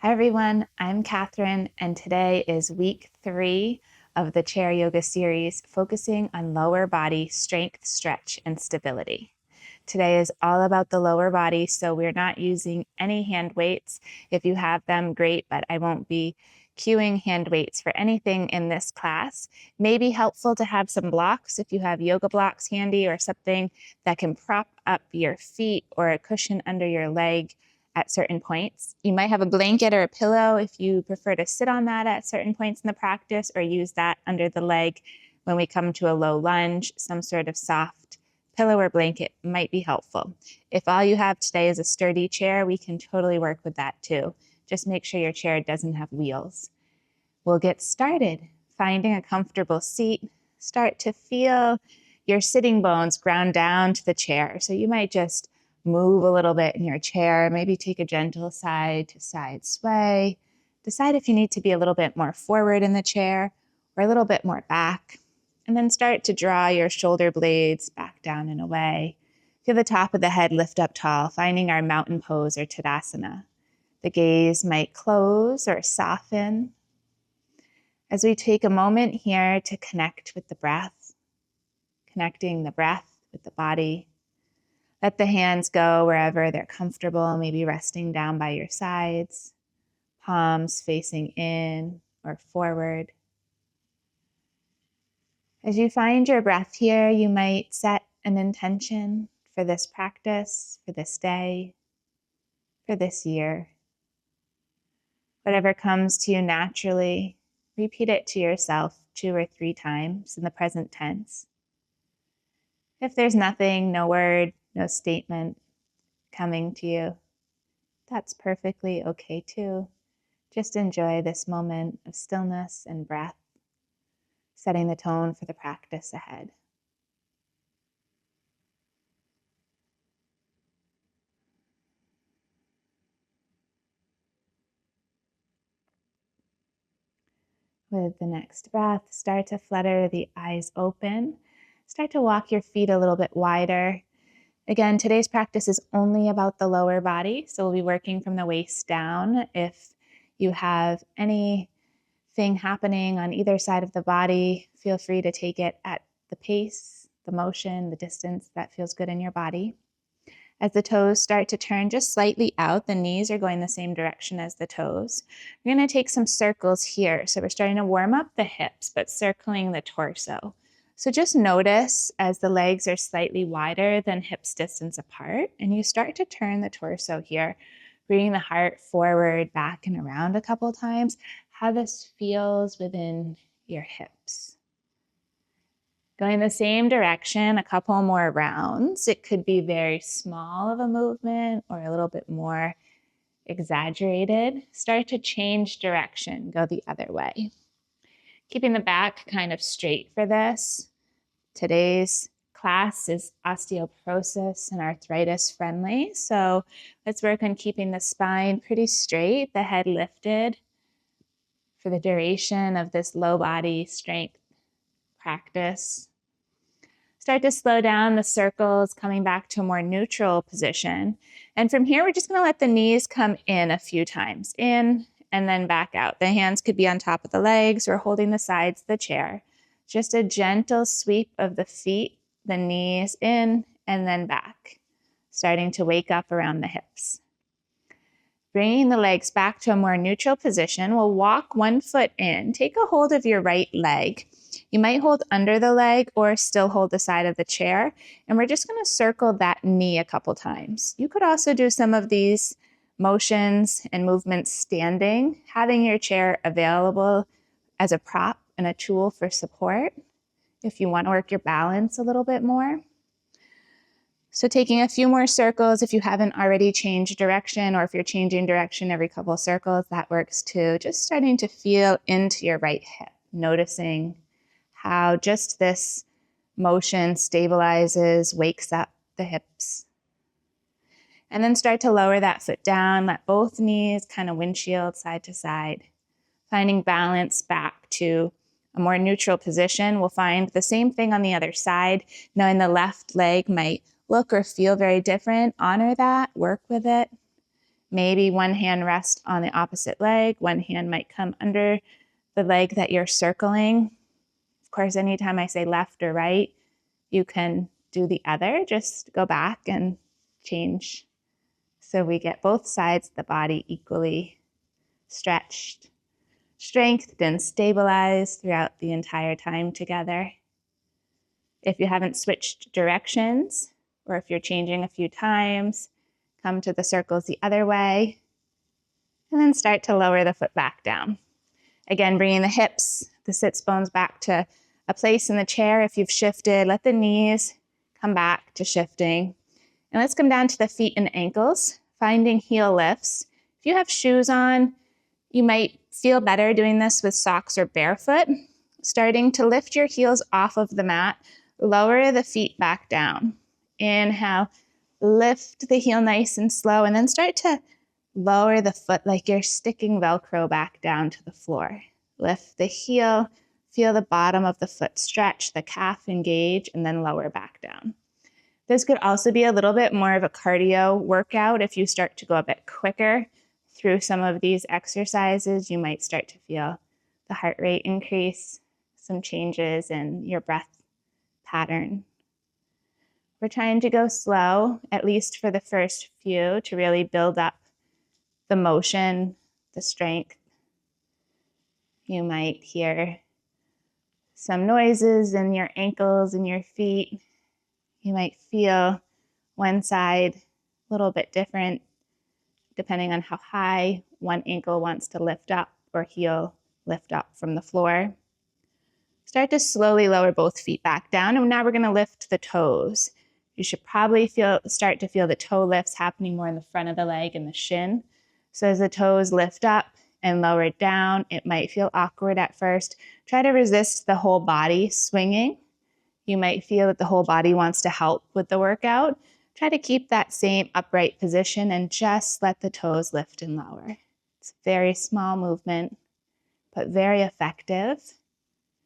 Hi everyone, I'm Catherine, and today is week 3 of the chair yoga series focusing on lower body strength, stretch, and stability. Today is all about the lower body, so we're not using any hand weights. If you have them, great, but I won't be cueing hand weights for anything in this class. It may be helpful to have some blocks if you have yoga blocks handy or something that can prop up your feet or a cushion under your leg at certain points. You might have a blanket or a pillow if you prefer to sit on that at certain points in the practice, or use that under the leg when we come to a low lunge. Some sort of soft pillow or blanket might be helpful. If all you have today is a sturdy chair, we can totally work with that too. Just make sure your chair doesn't have wheels. We'll get started. Finding a comfortable seat. Start to feel your sitting bones ground down to the chair. So you might just move a little bit in your chair, maybe take a gentle side to side sway. Decide if you need to be a little bit more forward in the chair or a little bit more back. And then start to draw your shoulder blades back down and away. Feel the top of the head lift up tall, finding our mountain pose or Tadasana. The gaze might close or soften as we take a moment here to connect with the breath, connecting the breath with the body. Let the hands go wherever they're comfortable, maybe resting down by your sides, palms facing in or forward. As you find your breath here, you might set an intention for this practice, for this day, for this year. Whatever comes to you naturally, repeat it to yourself 2 or 3 times in the present tense. If there's nothing, no word, no statement coming to you, that's perfectly okay too. Just enjoy this moment of stillness and breath, setting the tone for the practice ahead. With the next breath, start to flutter the eyes open. Start to walk your feet a little bit wider. Again, today's practice is only about the lower body, so we'll be working from the waist down. If you have anything happening on either side of the body, feel free to take it at the pace, the motion, the distance that feels good in your body. As the toes start to turn just slightly out, the knees are going the same direction as the toes. We're going to take some circles here. So we're starting to warm up the hips, but circling the torso. So just notice as the legs are slightly wider than hips distance apart, and you start to turn the torso here, bringing the heart forward, back, and around a couple times, how this feels within your hips. Going the same direction, a couple more rounds. It could be very small of a movement or a little bit more exaggerated. Start to change direction, go the other way. Keeping the back kind of straight for this. Today's class is osteoporosis and arthritis friendly, so let's work on keeping the spine pretty straight, the head lifted for the duration of this low body strength practice. Start to slow down the circles, coming back to a more neutral position. And from here, we're just going to let the knees come in a few times, in and then back out. The hands could be on top of the legs or holding the sides of the chair. Just a gentle sweep of the feet, the knees in and then back, starting to wake up around the hips. Bringing the legs back to a more neutral position, we'll walk one foot in. Take a hold of your right leg. You might hold under the leg or still hold the side of the chair. And we're just going to circle that knee a couple times. You could also do some of these motions and movements standing, having your chair available as a prop and a tool for support if you want to work your balance a little bit more. So taking a few more circles if you haven't already changed direction, or if you're changing direction every couple of circles, that works too. Just starting to feel into your right hip, noticing how just this motion stabilizes, wakes up the hips. And then start to lower that foot down, let both knees kind of windshield side to side. Finding balance back to a more neutral position. We'll find the same thing on the other side. Knowing the left leg might look or feel very different, honor that, work with it. Maybe one hand rests on the opposite leg. One hand might come under the leg that you're circling. Of course, anytime I say left or right, you can do the other. Just go back and change so we get both sides of the body equally stretched, strengthened, and stabilized throughout the entire time together. If you haven't switched directions, or if you're changing a few times, come to the circles the other way, and then start to lower the foot back down. Again, bringing the hips, the sits bones back to a place in the chair. If you've shifted, let the knees come back to shifting. And let's come down to the feet and ankles, finding heel lifts. If you have shoes on, you might feel better doing this with socks or barefoot. Starting to lift your heels off of the mat, lower the feet back down. Inhale, lift the heel nice and slow, and then start to lower the foot like you're sticking Velcro back down to the floor. Lift the heel, feel the bottom of the foot stretch, the calf engage, and then lower back down. This could also be a little bit more of a cardio workout. If you start to go a bit quicker through some of these exercises, you might start to feel the heart rate increase, some changes in your breath pattern. We're trying to go slow, at least for the first few, to really build up the motion, the strength. You might hear some noises in your ankles and your feet. You might feel one side a little bit different depending on how high one ankle wants to lift up or heel lift up from the floor. Start to slowly lower both feet back down, and now we're going to lift the toes. You should probably start to feel the toe lifts happening more in the front of the leg and the shin. So as the toes lift up and lower down, it might feel awkward at first. Try to resist the whole body swinging. You might feel that the whole body wants to help with the workout. Try to keep that same upright position and just let the toes lift and lower. It's a very small movement, but very effective.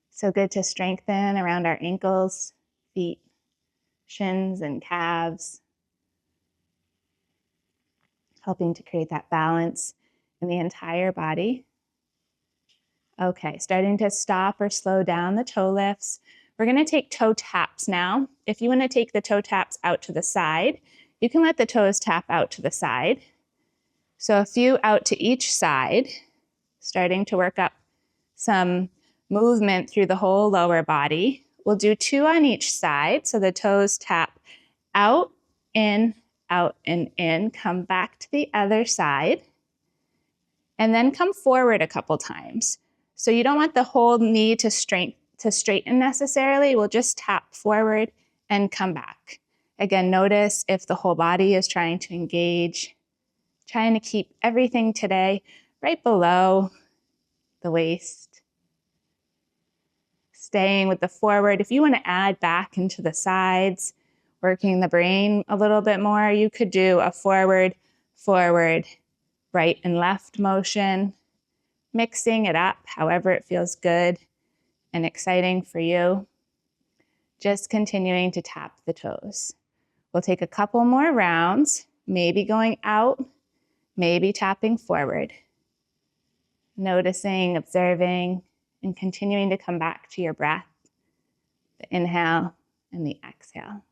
So good to strengthen around our ankles, feet, shins, and calves, helping to create that balance in the entire body. Okay, starting to stop or slow down the toe lifts. We're going to take toe taps now. If you want to take the toe taps out to the side, you can let the toes tap out to the side. So a few out to each side, starting to work up some movement through the whole lower body. We'll do 2 on each side. So the toes tap out, in, and in. Come back to the other side. And then come forward a couple times. So you don't want the whole knee to straighten necessarily. We'll just tap forward and come back. Again, notice if the whole body is trying to engage, trying to keep everything today right below the waist. Staying with the forward. If you want to add back into the sides, working the brain a little bit more, you could do a forward, forward, right and left motion, mixing it up however it feels good and exciting for you. Just continuing to tap the toes. We'll take a couple more rounds, maybe going out, maybe tapping forward. Noticing, observing, and continuing to come back to your breath, the inhale and the exhale.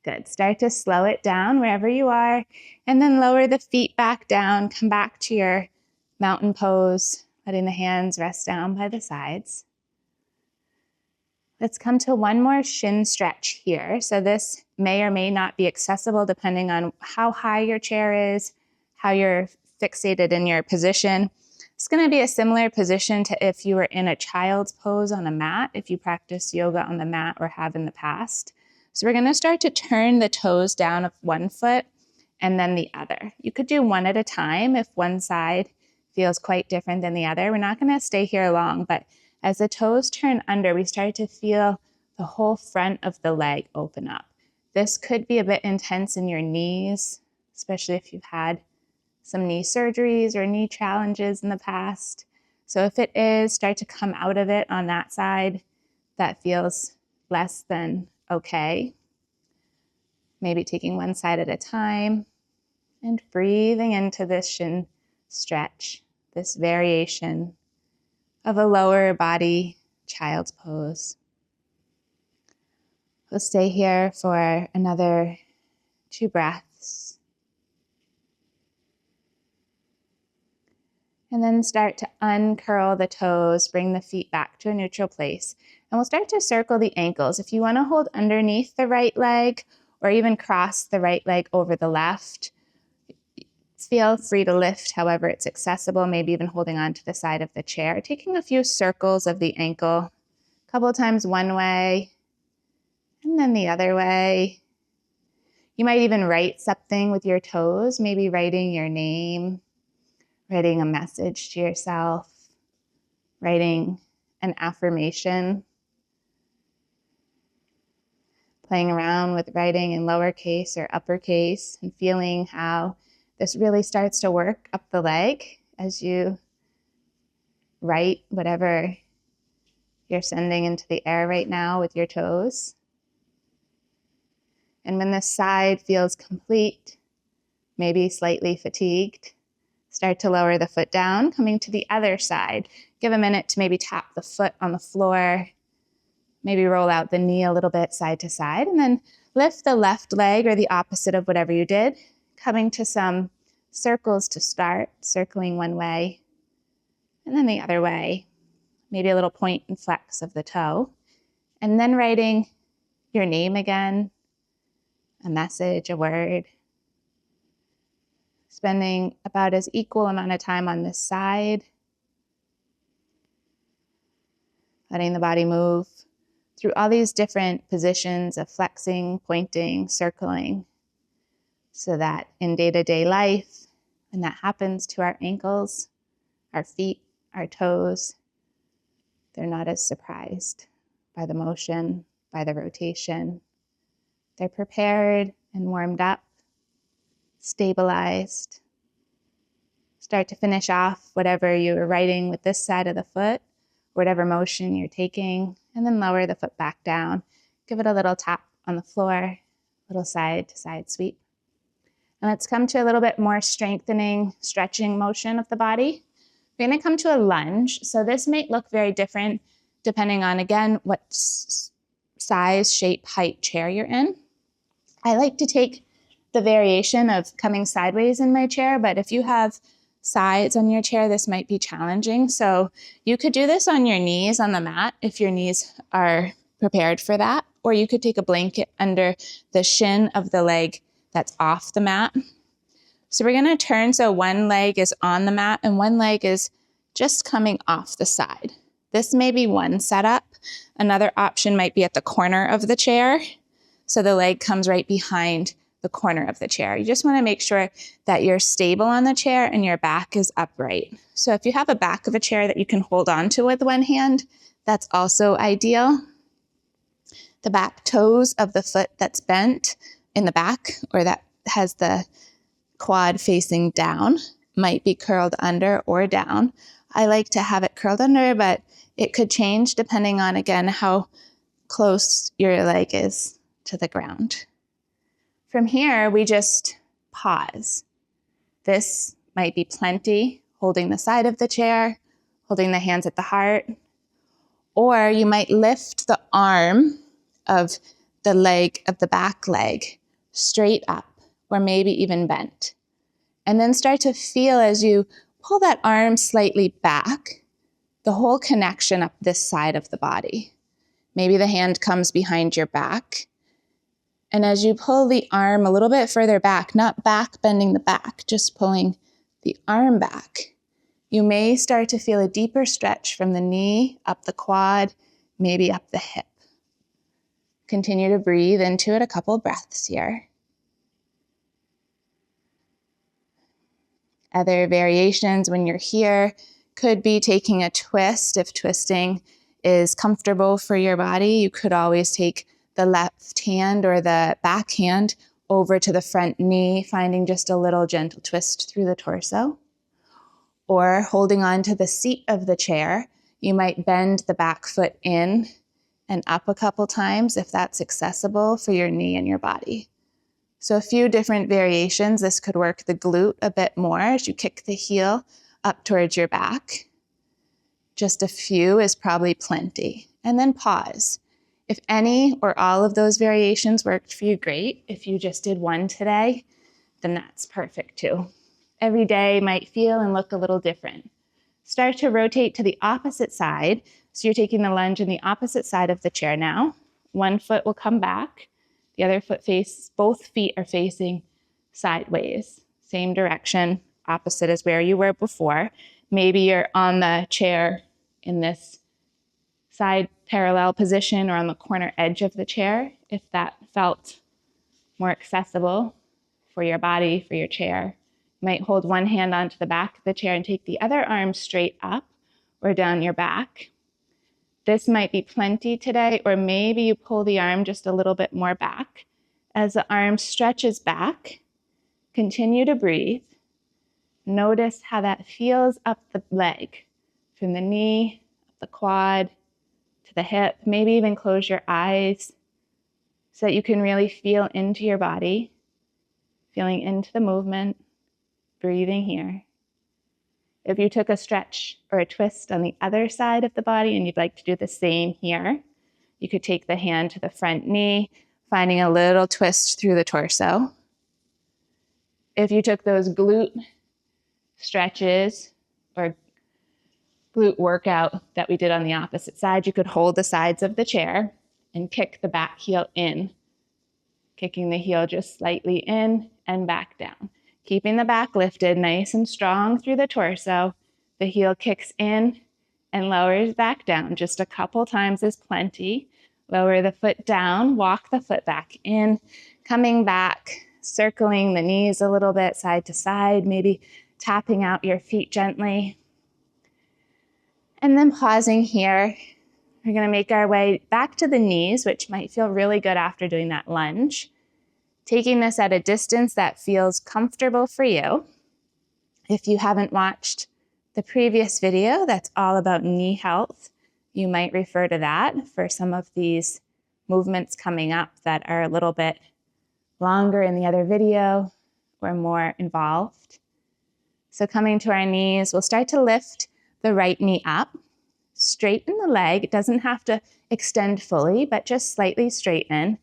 Good. Start to slow it down wherever you are, and then lower the feet back down. Come back to your mountain pose, letting the hands rest down by the sides. Let's come to one more shin stretch here. So this may or may not be accessible depending on how high your chair is, how you're fixated in your position. It's going to be a similar position to if you were in a child's pose on a mat, if you practice yoga on the mat or have in the past. So we're going to start to turn the toes down of one foot and then the other. You could do one at a time if one side feels quite different than the other. We're not going to stay here long, but as the toes turn under, we start to feel the whole front of the leg open up. This could be a bit intense in your knees, especially if you've had some knee surgeries or knee challenges in the past. So if it is, start to come out of it on that side that feels less than okay. Maybe taking one side at a time And breathing into this shin stretch, this variation of a lower body child's pose. We'll stay here for another 2 breaths. And then start to uncurl the toes, bring the feet back to a neutral place. And we'll start to circle the ankles. If you want to hold underneath the right leg or even cross the right leg over the left, feel free to lift however it's accessible, maybe even holding on to the side of the chair, taking a few circles of the ankle, a couple of times one way and then the other way. You might even write something with your toes, maybe writing your name, writing a message to yourself, writing an affirmation, playing around with writing in lowercase or uppercase and feeling how this really starts to work up the leg as you write whatever you're sending into the air right now with your toes. And when this side feels complete, maybe slightly fatigued, start to lower the foot down, coming to the other side. Give a minute to maybe tap the foot on the floor, maybe roll out the knee a little bit side to side, and then lift the left leg or the opposite of whatever you did, coming to some circles to start, circling one way and then the other way, maybe a little point and flex of the toe, and then writing your name again, a message, a word, spending about as equal amount of time on this side, letting the body move through all these different positions of flexing, pointing, circling, so that in day-to-day life, when that happens to our ankles, our feet, our toes, they're not as surprised by the motion, by the rotation. They're prepared and warmed up, stabilized. Start to finish off whatever you're writing with this side of the foot, whatever motion you're taking, and then lower the foot back down. Give it a little tap on the floor, little side to side sweep. And let's come to a little bit more strengthening, stretching motion of the body. We're going to come to a lunge. So this may look very different depending on, again, what size, shape, height chair you're in. I like to take the variation of coming sideways in my chair, but if you have sides on your chair, this might be challenging. So you could do this on your knees on the mat if your knees are prepared for that, or you could take a blanket under the shin of the leg that's off the mat. So we're going to turn so one leg is on the mat and one leg is just coming off the side. This may be one setup. Another option might be at the corner of the chair. So the leg comes right behind the corner of the chair. You just want to make sure that you're stable on the chair and your back is upright. So if you have a back of a chair that you can hold on to with one hand, that's also ideal. The back toes of the foot that's bent in the back or that has the quad facing down might be curled under or down. I like to have it curled under, but it could change depending on, again, how close your leg is to the ground. From here, we just pause. This might be plenty, holding the side of the chair, holding the hands at the heart, or you might lift the arm of the leg, of the back leg, straight up, or maybe even bent. And then start to feel as you pull that arm slightly back, the whole connection up this side of the body. Maybe the hand comes behind your back. And as you pull the arm a little bit further back, not back bending the back, just pulling the arm back, you may start to feel a deeper stretch from the knee, up the quad, maybe up the hip. Continue to breathe into it a couple breaths here. Other variations when you're here could be taking a twist. If twisting is comfortable for your body, you could always take the left hand or the back hand over to the front knee, finding just a little gentle twist through the torso. Or holding on to the seat of the chair, you might bend the back foot in and up a couple times if that's accessible for your knee and your body. So a few different variations. This could work the glute a bit more as you kick the heel up towards your back. Just a few is probably plenty. And then pause. If any or all of those variations worked for you, great. If you just did one today, then that's perfect too. Every day might feel and look a little different. Start to rotate to the opposite side. So you're taking the lunge in the opposite side of the chair now. One foot will come back. The other foot both feet are facing sideways. Same direction, opposite as where you were before. Maybe you're on the chair in this side parallel position or on the corner edge of the chair, if that felt more accessible for your body, for your chair. You might hold one hand onto the back of the chair and take the other arm straight up or down your back. This might be plenty today, or maybe you pull the arm just a little bit more back. As the arm stretches back, continue to breathe. Notice how that feels up the leg, from the knee, the quad, to the hip. Maybe even close your eyes so that you can really feel into your body, feeling into the movement, breathing here. If you took a stretch or a twist on the other side of the body and you'd like to do the same here, you could take the hand to the front knee, finding a little twist through the torso. If you took those glute stretches or glute workout that we did on the opposite side, you could hold the sides of the chair and kick the back heel in, kicking the heel just slightly in and back down. Keeping the back lifted nice and strong through the torso. The heel kicks in and lowers back down. Just a couple times is plenty. Lower the foot down, walk the foot back in, coming back, circling the knees a little bit side to side, maybe tapping out your feet gently. And then pausing here. We're going to make our way back to the knees, which might feel really good after doing that lunge. Taking this at a distance that feels comfortable for you. If you haven't watched the previous video that's all about knee health, you might refer to that for some of these movements coming up that are a little bit longer in the other video or more involved. So coming to our knees, we'll start to lift the right knee up. Straighten the leg. It doesn't have to extend fully, but just slightly straighten.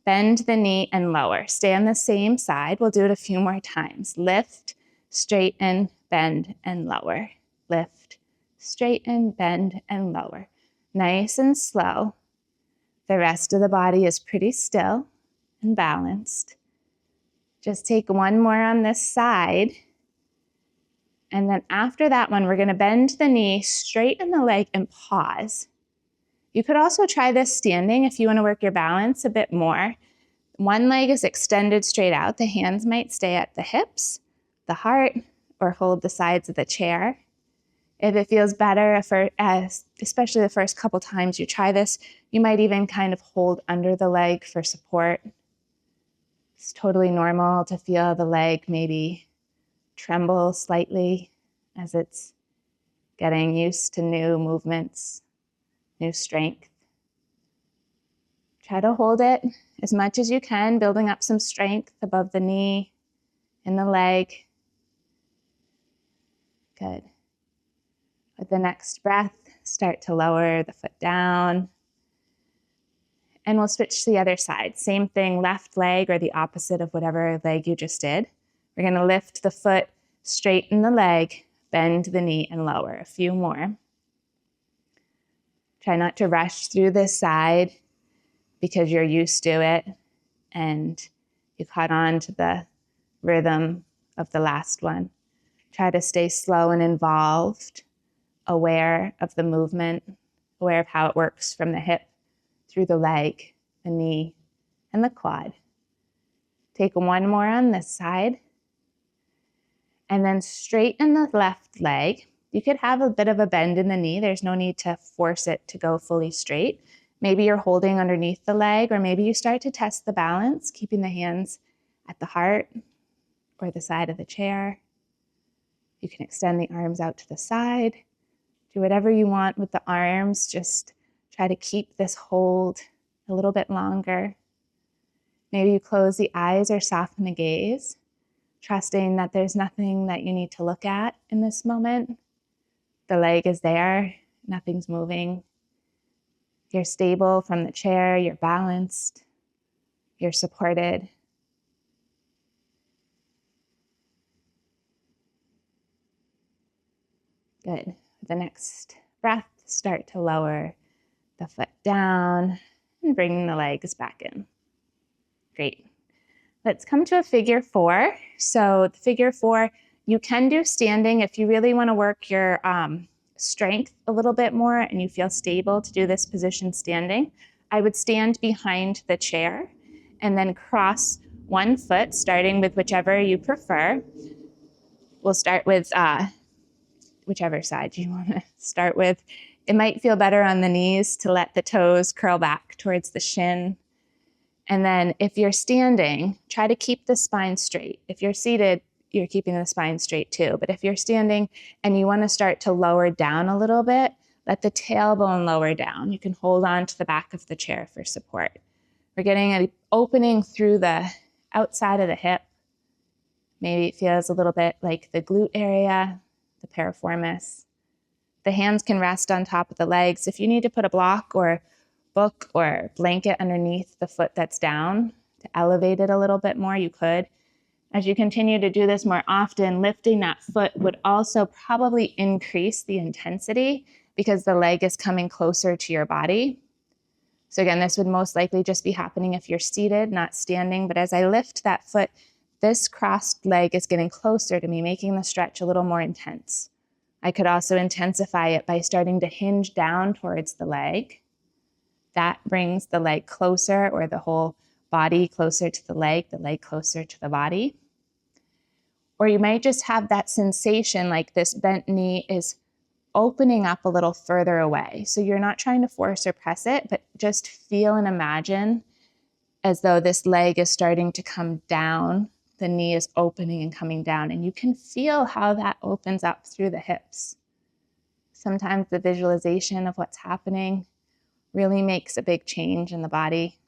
Bend the knee and lower. Stay on the same side. We'll do it a few more times. Lift, straighten, bend, and lower. Lift, straighten, bend, and lower. Nice and slow. The rest of the body is pretty still and balanced. Just take one more on this side. And then after that one, we're going to bend the knee, straighten the leg, and pause. You could also try this standing if you want to work your balance a bit more. One leg is extended straight out. The hands might stay at the hips, the heart, or hold the sides of the chair. If it feels better, especially the first couple times you try this, you might even kind of hold under the leg for support. It's totally normal to feel the leg maybe tremble slightly as it's getting used to new movements, new strength. Try to hold it as much as you can, building up some strength above the knee and the leg. Good. With the next breath, start to lower the foot down. And we'll switch to the other side. Same thing, left leg or the opposite of whatever leg you just did. We're going to lift the foot, straighten the leg, bend the knee, and lower. A few more. Try not to rush through this side because you're used to it and you caught on to the rhythm of the last one. Try to stay slow and involved, aware of the movement, aware of how it works from the hip through the leg, the knee, and the quad. Take one more on this side. And then straighten the left leg. You could have a bit of a bend in the knee. There's no need to force it to go fully straight. Maybe you're holding underneath the leg, or maybe you start to test the balance, keeping the hands at the heart or the side of the chair. You can extend the arms out to the side. Do whatever you want with the arms. Just try to keep this hold a little bit longer. Maybe you close the eyes or soften the gaze, trusting that there's nothing that you need to look at in this moment. The leg is there, nothing's moving. You're stable from the chair, you're balanced, you're supported. Good. The next breath, start to lower the foot down and bring the legs back in. Great. Let's come to a figure 4. So the figure 4, you can do standing if you really want to work your strength a little bit more and you feel stable to do this position standing. I would stand behind the chair and then cross one foot, starting with whichever you prefer. We'll start with whichever side you want to start with. It might feel better on the knees to let the toes curl back towards the shin. And then if you're standing, try to keep the spine straight. If you're seated, you're keeping the spine straight too. But if you're standing and you want to start to lower down a little bit, let the tailbone lower down. You can hold on to the back of the chair for support. We're getting an opening through the outside of the hip. Maybe it feels a little bit like the glute area, the piriformis. The hands can rest on top of the legs. If you need to put a block or book or blanket underneath the foot that's down to elevate it a little bit more, you could. As you continue to do this more often, lifting that foot would also probably increase the intensity because the leg is coming closer to your body. So again, this would most likely just be happening if you're seated, not standing. But as I lift that foot, this crossed leg is getting closer to me, making the stretch a little more intense. I could also intensify it by starting to hinge down towards the leg. That brings the leg closer, or the whole body closer to the leg closer to the body. Or you might just have that sensation like this bent knee is opening up a little further away. So you're not trying to force or press it, but just feel and imagine as though this leg is starting to come down. The knee is opening and coming down, and you can feel how that opens up through the hips. Sometimes the visualization of what's happening really makes a big change in the body.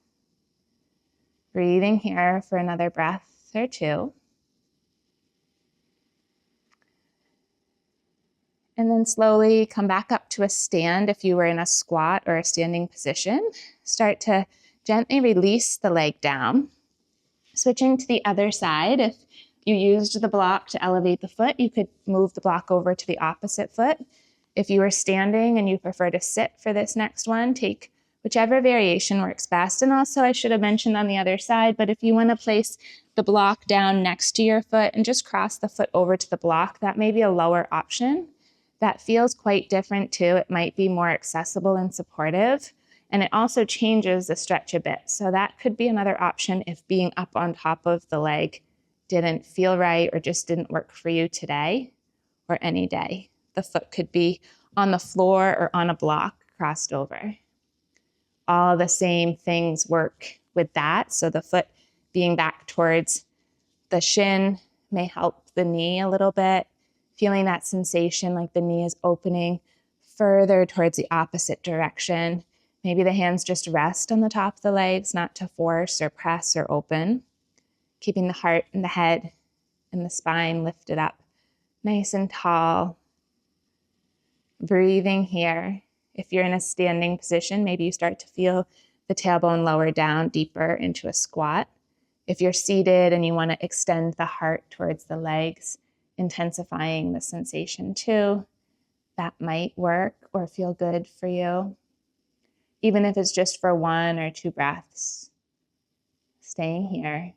Breathing here for another breath or two. And then slowly come back up to a stand if you were in a squat or a standing position. Start to gently release the leg down. Switching to the other side, if you used the block to elevate the foot, you could move the block over to the opposite foot. If you were standing and you prefer to sit for this next one, take whichever variation works best. And also, I should have mentioned on the other side, but if you want to place the block down next to your foot and just cross the foot over to the block, that may be a lower option. That feels quite different too. It might be more accessible and supportive. And it also changes the stretch a bit. So that could be another option if being up on top of the leg didn't feel right or just didn't work for you today or any day. The foot could be on the floor or on a block crossed over. All the same things work with that. So the foot being back towards the shin may help the knee a little bit. Feeling that sensation like the knee is opening further towards the opposite direction. Maybe the hands just rest on the top of the legs, not to force or press or open. Keeping the heart and the head and the spine lifted up nice and tall. Breathing here. If you're in a standing position, maybe you start to feel the tailbone lower down deeper into a squat. If you're seated and you want to extend the heart towards the legs, intensifying the sensation too, that might work or feel good for you. Even if it's just for 1 or 2 breaths, staying here.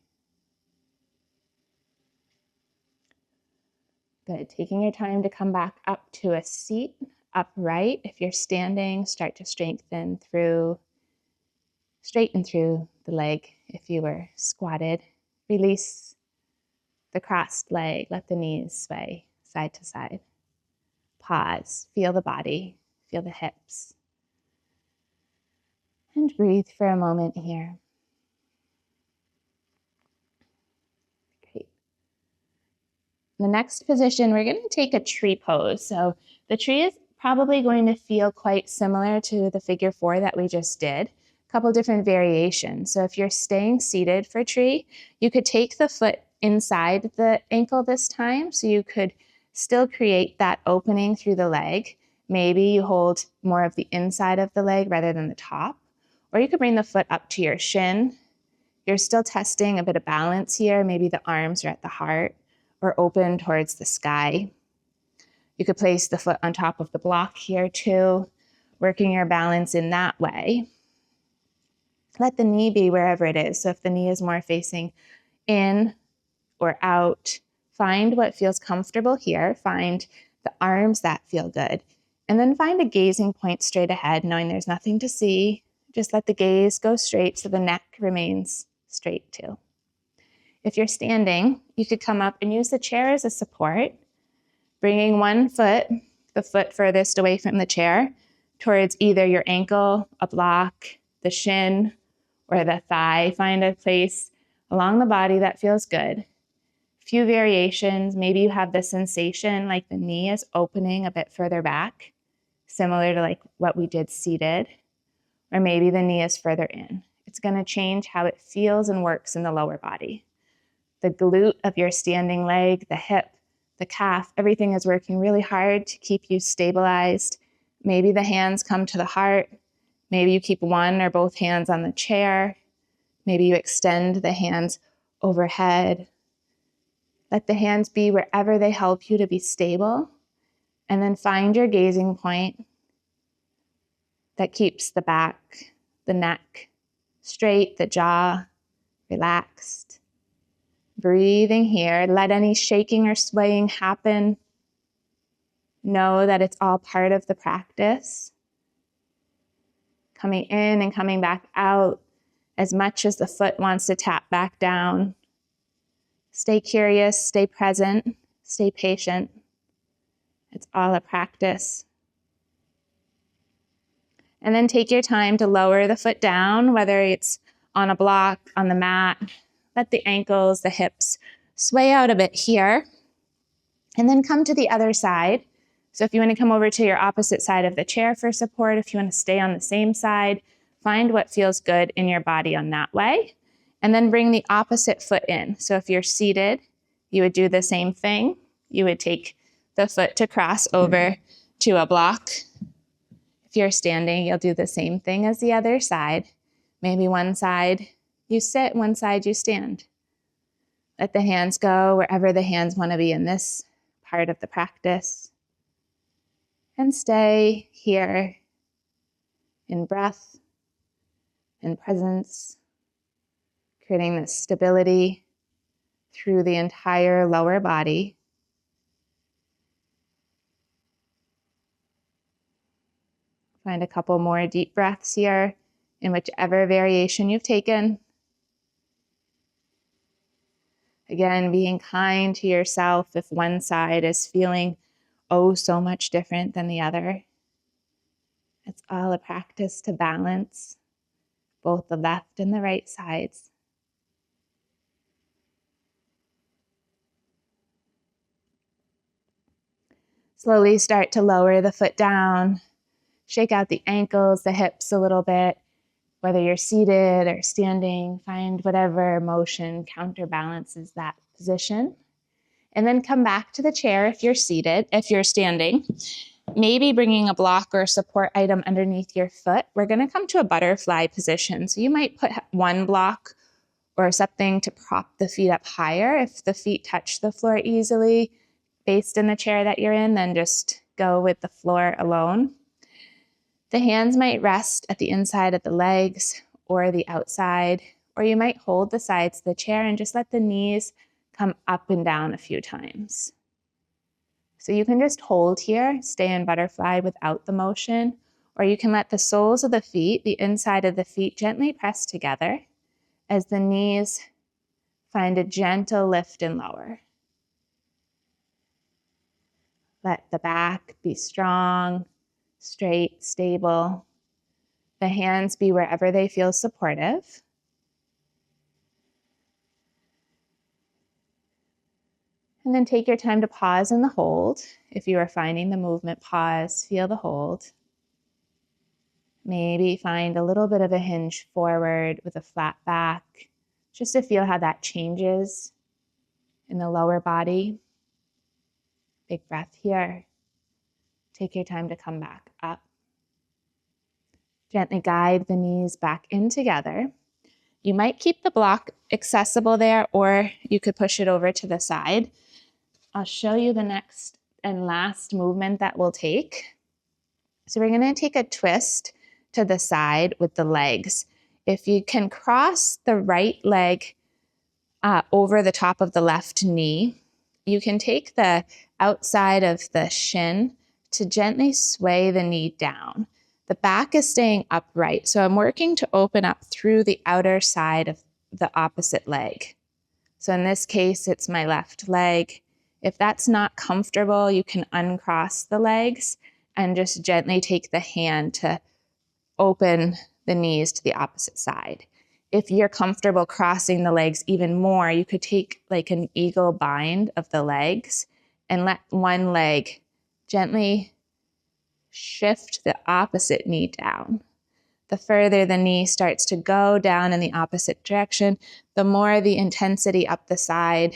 Good. Taking your time to come back up to a seat, upright. If you're standing, start to straighten through the leg. If you were squatted, release the crossed leg. Let the knees sway side to side. Pause. Feel the body. Feel the hips. And breathe for a moment here. Great. In the next position, we're going to take a tree pose. So the tree is probably going to feel quite similar to the figure 4 that we just did. couple different variations. So if you're staying seated for tree, you could take the foot inside the ankle this time. So you could still create that opening through the leg. Maybe you hold more of the inside of the leg rather than the top. Or you could bring the foot up to your shin. You're still testing a bit of balance here. Maybe the arms are at the heart or open towards the sky. You could place the foot on top of the block here too, working your balance in that way. Let the knee be wherever it is. So if the knee is more facing in or out, find what feels comfortable here. Find the arms that feel good. And then find a gazing point straight ahead, knowing there's nothing to see. Just let the gaze go straight so the neck remains straight too. If you're standing, you could come up and use the chair as a support, bringing one foot, the foot furthest away from the chair, towards either your ankle, a block, the shin, or the thigh. Find a place along the body that feels good. Few variations. Maybe you have the sensation like the knee is opening a bit further back, similar to like what we did seated, or maybe the knee is further in. It's going to change how it feels and works in the lower body. The glute of your standing leg, the hip, the calf, everything is working really hard to keep you stabilized. Maybe the hands come to the heart. Maybe you keep one or both hands on the chair. Maybe you extend the hands overhead. Let the hands be wherever they help you to be stable. And then find your gazing point that keeps the back, the neck straight, the jaw relaxed. Breathing here. Let any shaking or swaying happen. Know that it's all part of the practice. Coming in and coming back out as much as the foot wants to tap back down. Stay curious, stay present, stay patient. It's all a practice. And then take your time to lower the foot down, whether it's on a block, on the mat. Let the ankles, the hips sway out a bit here. And then come to the other side. So if you want to come over to your opposite side of the chair for support, if you want to stay on the same side, find what feels good in your body on that way. And then bring the opposite foot in. So if you're seated, you would do the same thing. You would take the foot to cross over to a block. If you're standing, you'll do the same thing as the other side. Maybe one side you sit, one side you stand. Let the hands go wherever the hands want to be in this part of the practice. And stay here in breath, in presence, creating this stability through the entire lower body. Find a couple more deep breaths here in whichever variation you've taken. Again, being kind to yourself if one side is feeling oh so much different than the other. It's all a practice to balance both the left and the right sides. Slowly start to lower the foot down. Shake out the ankles, the hips a little bit. Whether you're seated or standing, find whatever motion counterbalances that position. And then come back to the chair if you're seated, if you're standing. Maybe bringing a block or a support item underneath your foot. We're going to come to a butterfly position. So you might put one block or something to prop the feet up higher. If the feet touch the floor easily, based in the chair that you're in, then just go with the floor alone. The hands might rest at the inside of the legs or the outside, or you might hold the sides of the chair and just let the knees come up and down a few times. So you can just hold here, stay in butterfly without the motion, or you can let the soles of the feet, the inside of the feet, gently press together as the knees find a gentle lift and lower. Let the back be strong, straight, stable. The hands be wherever they feel supportive. And then take your time to pause in the hold. If you are finding the movement, pause, feel the hold. Maybe find a little bit of a hinge forward with a flat back, just to feel how that changes in the lower body. Big breath here. Take your time to come back up. Gently guide the knees back in together. You might keep the block accessible there, or you could push it over to the side. I'll show you the next and last movement that we'll take. So we're going to take a twist to the side with the legs. If you can cross the right leg over the top of the left knee, you can take the outside of the shin to gently sway the knee down. The back is staying upright, so I'm working to open up through the outer side of the opposite leg. So in this case, it's my left leg. If that's not comfortable, you can uncross the legs and just gently take the hand to open the knees to the opposite side. If you're comfortable crossing the legs even more, you could take like an eagle bind of the legs and let one leg gently shift the opposite knee down. The further the knee starts to go down in the opposite direction, the more the intensity up the side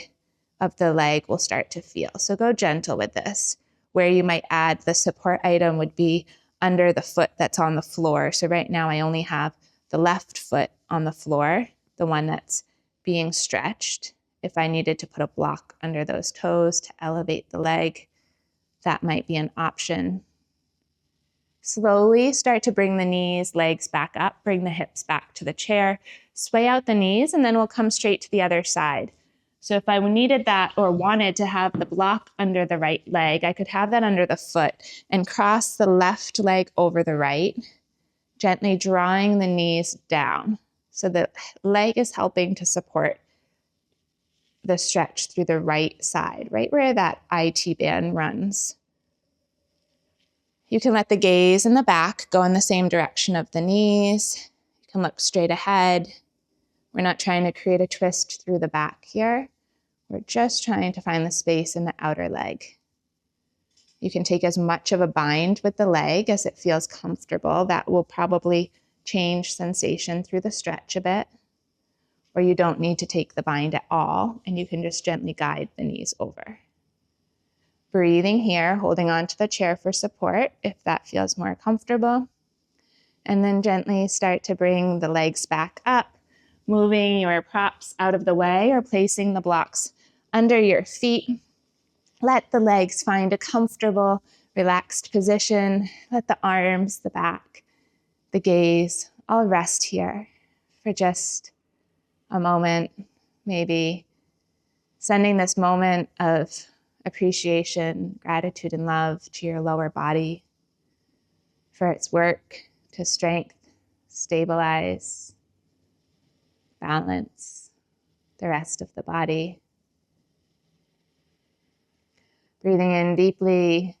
of the leg will start to feel. So go gentle with this. Where you might add the support item would be under the foot that's on the floor. So right now I only have the left foot on the floor, the one that's being stretched. If I needed to put a block under those toes to elevate the leg, that might be an option. Slowly start to bring the knees, legs back up, bring the hips back to the chair, sway out the knees, and then we'll come straight to the other side. So if I needed that or wanted to have the block under the right leg, I could have that under the foot and cross the left leg over the right, gently drawing the knees down. So the leg is helping to support the stretch through the right side, right where that IT band runs. You can let the gaze in the back go in the same direction of the knees. You can look straight ahead. We're not trying to create a twist through the back here. We're just trying to find the space in the outer leg. You can take as much of a bind with the leg as it feels comfortable. That will probably change sensation through the stretch a bit. Or you don't need to take the bind at all, and you can just gently guide the knees over. Breathing here, holding on to the chair for support if that feels more comfortable. And then gently start to bring the legs back up, moving your props out of the way or placing the blocks under your feet. Let the legs find a comfortable, relaxed position. Let the arms, the back, the gaze all rest here for just a moment, maybe sending this moment of appreciation, gratitude, and love to your lower body for its work to strength, stabilize, balance the rest of the body. Breathing in deeply,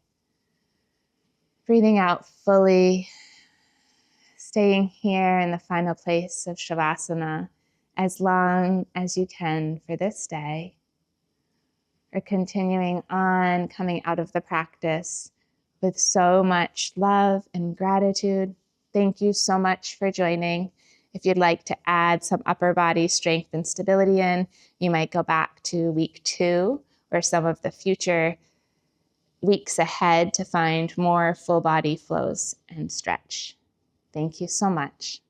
breathing out fully, staying here in the final place of Shavasana as long as you can for this day. Or continuing on, coming out of the practice with so much love and gratitude. Thank you so much for joining. If you'd like to add some upper body strength and stability in, you might go back to week 2 or some of the future weeks ahead to find more full body flows and stretch. Thank you so much.